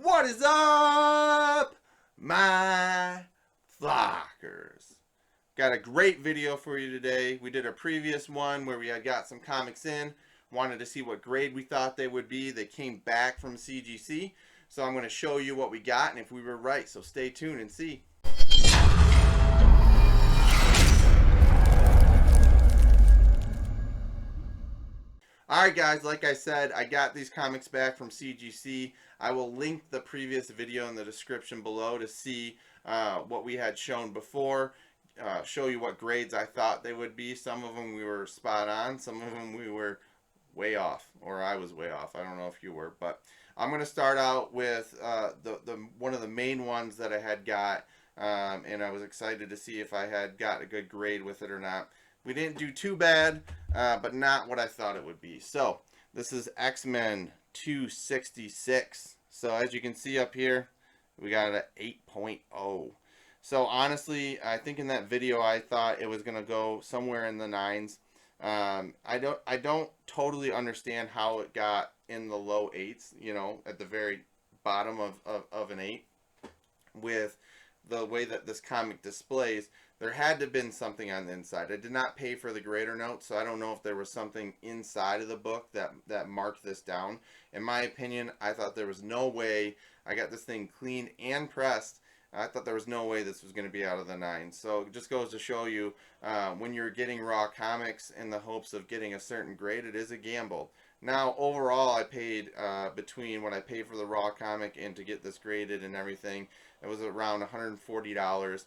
What is up, my flockers? Got a great video for you today. We did a previous one where we had got some comics in, wanted to see what grade we thought they would be. They came back from CGC, so I'm going to show you what we got and if we were right. So stay tuned and see. Alright guys, like I said, I got these comics back from CGC. I will link the previous video in the description below to see what we had shown before, show you what grades I thought they would be. Some of them we were spot on, some of them we were way off, or I was way off. I don't know if you were, but I'm going to start out with the one of the main ones that I had got, and I was excited to see if I had got a good grade with it or not. We didn't do too bad, but not what I thought it would be. So this is XMen 266. So as you can see up here, we got an 8.0. So honestly, I think in that video I thought it was gonna go somewhere in the 9s. I don't totally understand how it got in the low 8s. You know, at the very bottom of an 8 with the way that this comic displays. There had to have been something on the inside. I did not pay for the grader notes, so I don't know if there was something inside of the book that marked this down. In my opinion, I thought there was no way. I got this thing cleaned and pressed. I thought there was no way this was going to be out of the 9s. So it just goes to show you, when you're getting raw comics in the hopes of getting a certain grade, it is a gamble. Now, overall, I paid between what I paid for the raw comic and to get this graded and everything, it was around $140.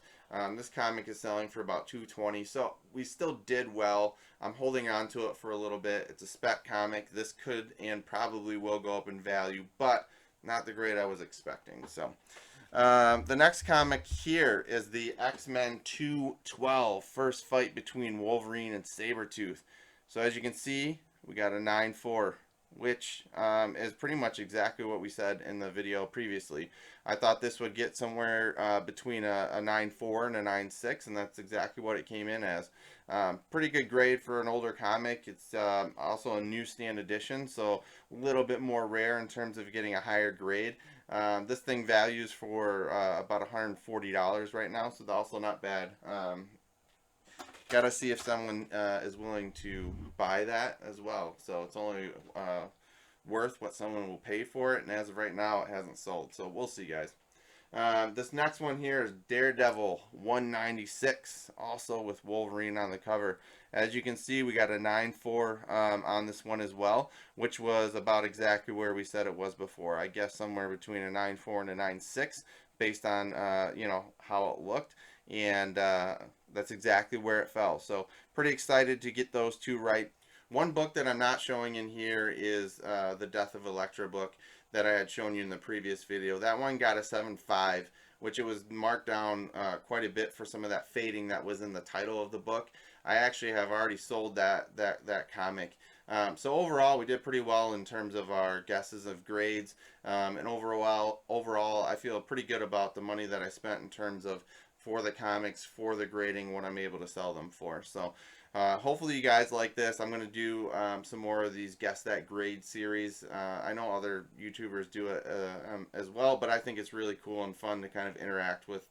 This comic is selling for about $220, so we still did well. I'm holding on to it for a little bit. It's a spec comic. This could and probably will go up in value, but not the grade I was expecting. So the next comic here is the X-Men 212, first fight between Wolverine and Sabretooth. So as you can see, we got a 9.4, which is pretty much exactly what we said in the video previously. I thought this would get somewhere between a 9.4 and a 9.6, and that's exactly what it came in as. Pretty good grade for an older comic. It's also a newsstand edition, so a little bit more rare in terms of getting a higher grade. This thing values for about $140 right now, so also not bad. Gotta see if someone is willing to buy that as well. So it's only worth what someone will pay for it, and as of right now, it hasn't sold. So we'll see, guys. This next one here is Daredevil 196, also with Wolverine on the cover. As you can see, we got a 9.4 on this one as well, which was about exactly where we said it was before. I guess somewhere between a 9.4 and a 9.6, based on you know, how it looked, and that's exactly where it fell. So pretty excited to get those two right. One book that I'm not showing in here is the Death of Elektra book that I had shown you in the previous video. That one got a 7.5, which it was marked down quite a bit for some of that fading that was in the title of the book. I actually have already sold that comic. So overall, we did pretty well in terms of our guesses of grades, and overall, I feel pretty good about the money that I spent in terms of for the comics, for the grading, what I'm able to sell them for. So hopefully you guys like this. I'm going to do some more of these Guess That Grade series. I know other YouTubers do it as well, but I think it's really cool and fun to kind of interact with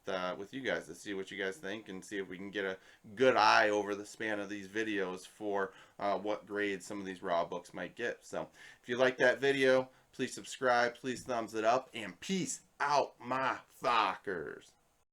you guys to see what you guys think and see if we can get a good eye over the span of these videos for what grades some of these raw books might get. So if you like that video, please subscribe, please thumbs it up, and peace out, my fuckers.